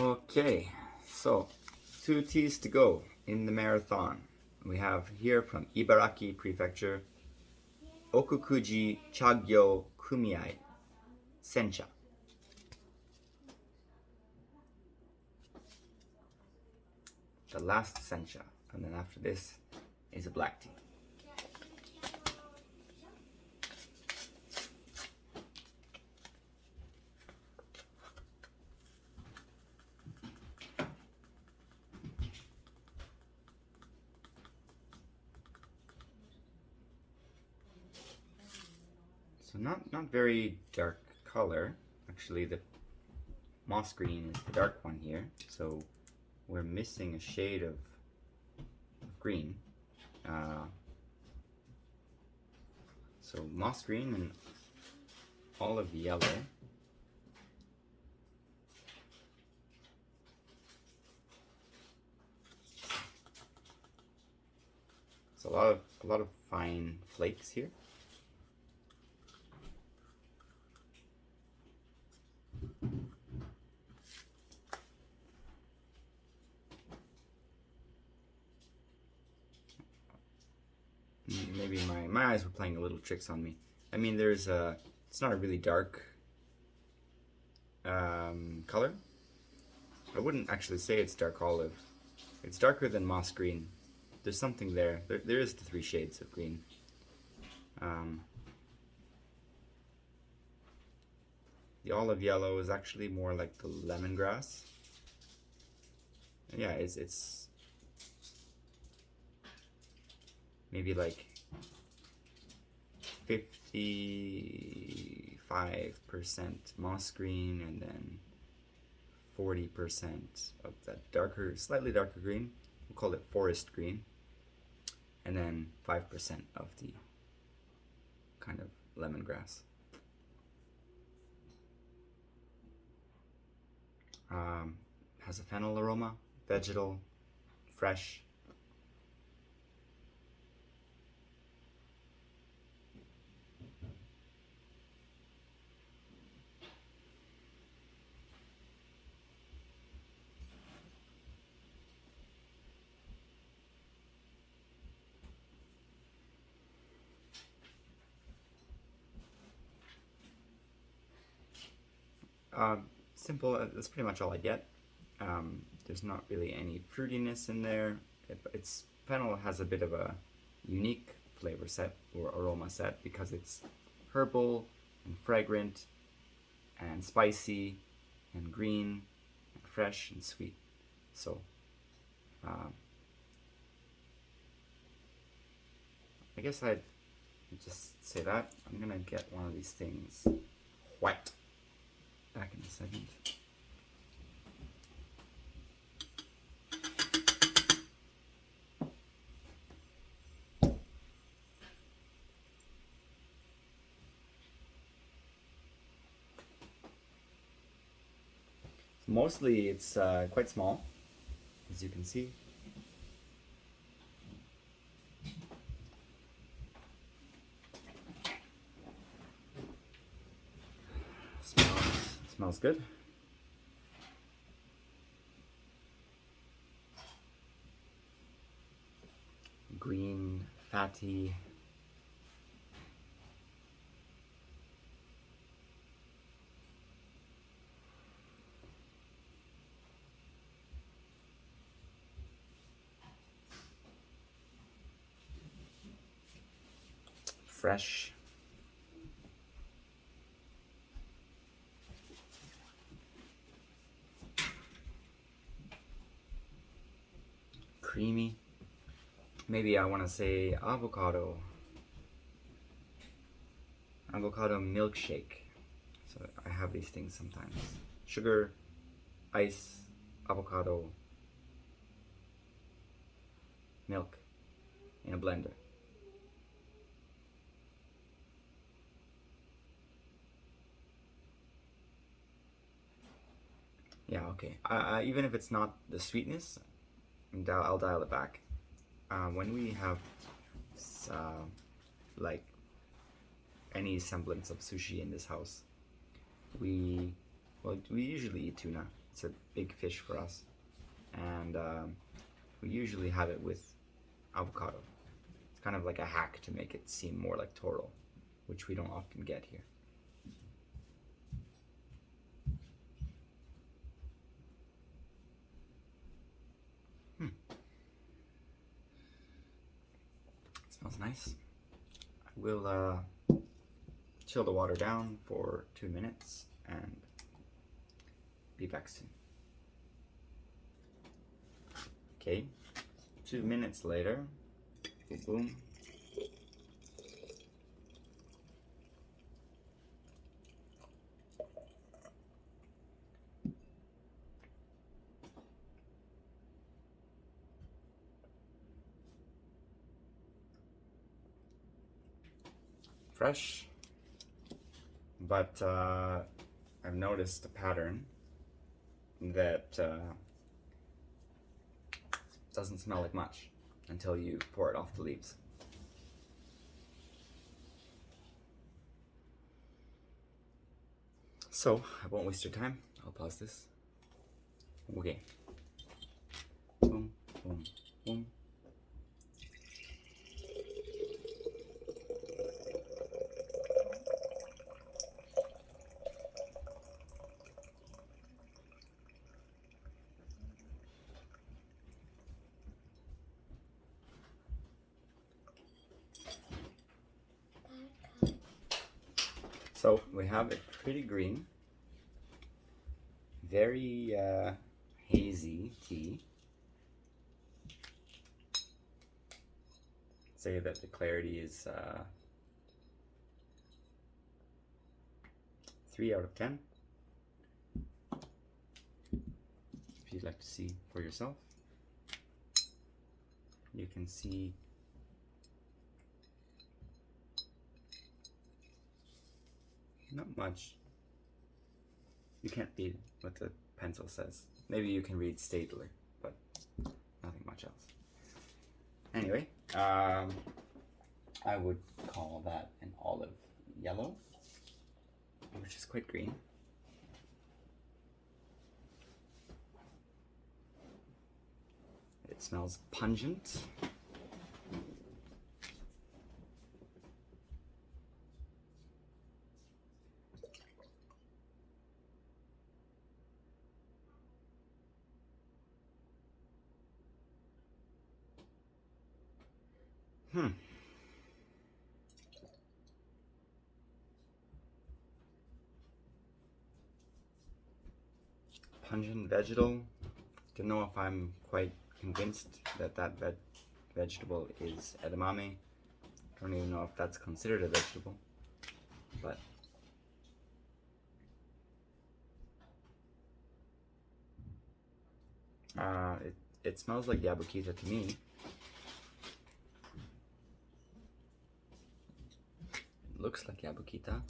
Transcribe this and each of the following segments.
Okay, so 2 teas to go in the marathon. We have here from Ibaraki Prefecture, Okukuji Chagyo Kumiai, Sencha. The last Sencha, and then after this is a black tea. So not very dark color. Actually, the moss green is the dark one here. So we're missing a shade of green. So moss green and olive yellow. So a lot of fine flakes here. Maybe my eyes were playing a little tricks on me. I mean, it's not a really dark color. I wouldn't actually say it's dark olive. It's darker than moss green. There's something there. There is the 3 shades of green. The olive yellow is actually more like the lemongrass. And yeah, it's maybe like 55% moss green and then 40% of that darker, slightly darker green. We'll call it forest green. And then 5% of the kind of lemongrass. Has a fennel aroma, vegetal, fresh. Simple, that's pretty much all I get. There's not really any fruitiness in there. Fennel has a bit of a unique flavor set or aroma set because it's herbal and fragrant and spicy and green and fresh and sweet. So I guess I'd just say that. I'm gonna get one of these things white. Back in a second. Mostly it's quite small, as you can see. Smells good. Green, fatty. Fresh. Creamy. Maybe I want to say avocado milkshake. So I have these things sometimes. Sugar, ice, avocado, milk in a blender. Yeah, okay. Even if it's not the sweetness, I'll dial it back. When we have like any semblance of sushi in this house, we usually eat tuna, It's a big fish for us, and we usually have it with avocado. It's kind of like a hack to make it seem more like toro, which we don't often get here. Smells nice. I will chill the water down for 2 minutes and be back soon. Okay, 2 minutes later, boom, boom. Fresh, but I've noticed a pattern that doesn't smell like much until you pour it off the leaves. So I won't waste your time. I'll pause this. Okay. Boom, boom, boom. So we have a pretty green, very hazy tea. Say that the clarity is 3 out of 10. If you'd like to see for yourself, you can see not much. You can't read what the pencil says. Maybe you can read Stadler, but nothing much else. Anyway, I would call that an olive yellow, which is quite green. It smells pungent. Pungent vegetal. Don't know if I'm quite convinced that that vegetable is edamame. Don't even know if that's considered a vegetable, but it smells like yabukita to me. It looks like yabukita.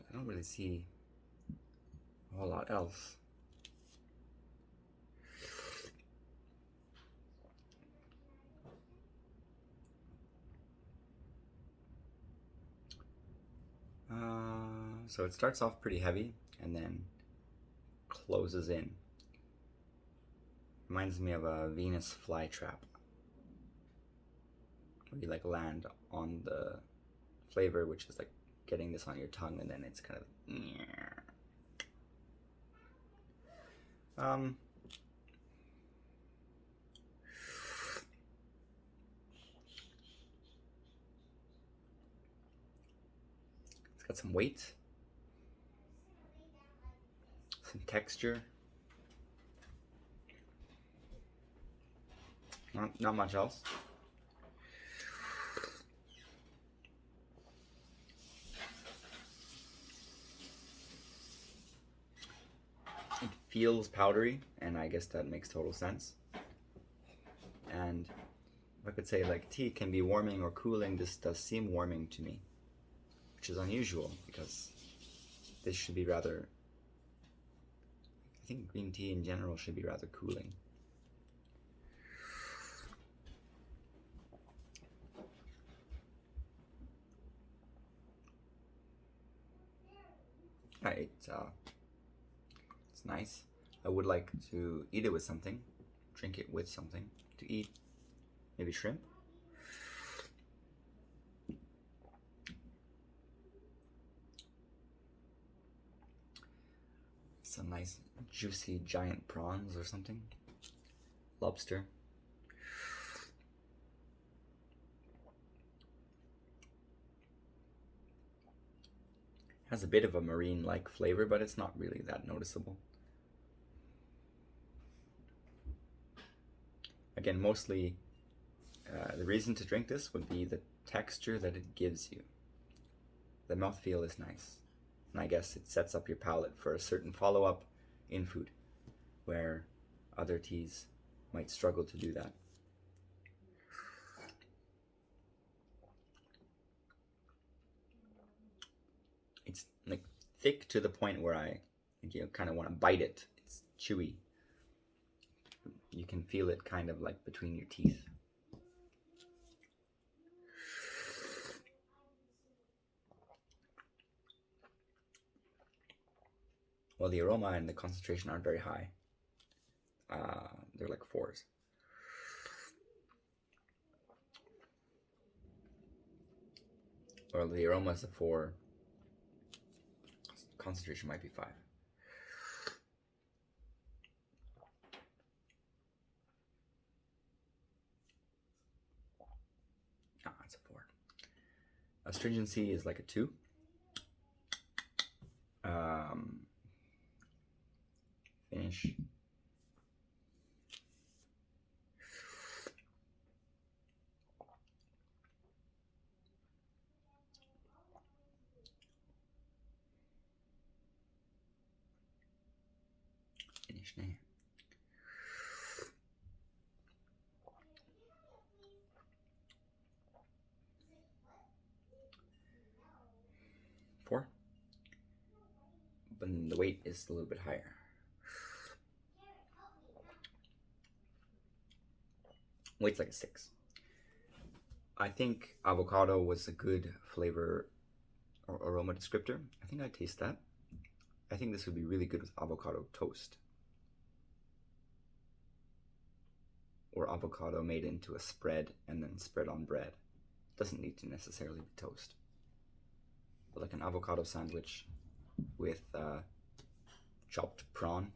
I don't really see a whole lot else. So it starts off pretty heavy and then closes in. Reminds me of a Venus flytrap, where you like land on the flavor, which is like getting this on your tongue, and then it's kind of it's got some weight, some texture. Not much else. It feels powdery, and I guess that makes total sense. And if I I could say like tea can be warming or cooling. This does seem warming to me, which is unusual because this should be rather, I think green tea in general should be rather cooling. Alright, it's nice. I would like to eat it with something, drink it with something to eat. Maybe shrimp. Some nice juicy giant prawns or something. Lobster. Has a bit of a marine-like flavor, but it's not really that noticeable. Again, mostly the reason to drink this would be the texture that it gives you. The mouthfeel is nice. And I guess it sets up your palate for a certain follow-up in food, where other teas might struggle to do that. It's like thick to the point where I kind of want to bite it. It's chewy. You can feel it kind of like between your teeth. Well, the aroma and the concentration aren't very high. They're like 4s. Well, the aroma is a 4. Concentration might be 5. It's a 4. Astringency is like a 2. Finish. Finish now. Four. But the weight is a little bit higher. Weight's like a 6. I think avocado was a good flavor or aroma descriptor. I think I'd taste that. I think this would be really good with avocado toast. Or avocado made into a spread and then spread on bread. Doesn't need to necessarily be toast. But like an avocado sandwich with chopped prawn.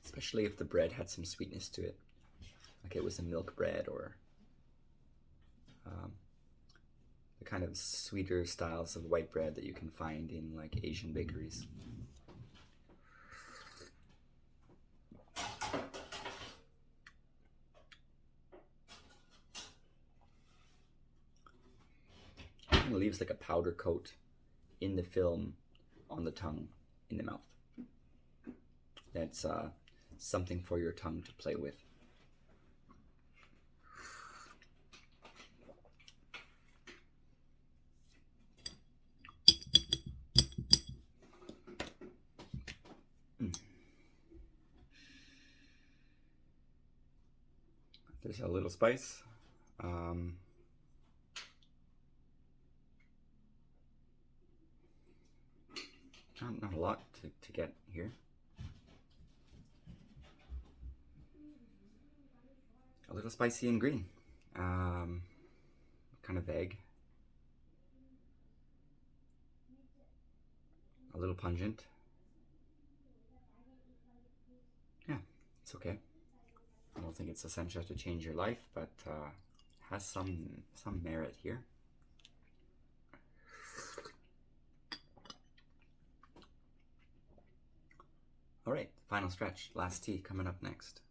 Especially if the bread had some sweetness to it. Like it was a milk bread or the kind of sweeter styles of white bread that you can find in like Asian bakeries. It leaves like a powder coat in the film on the tongue, in the mouth. That's something for your tongue to play with. There's a little spice. Not a lot to get here. A little spicy and green. Kind of vague. A little pungent. Yeah, it's okay. I don't think it's essential to change your life, but has some merit here. All right, final stretch. Last tea coming up next.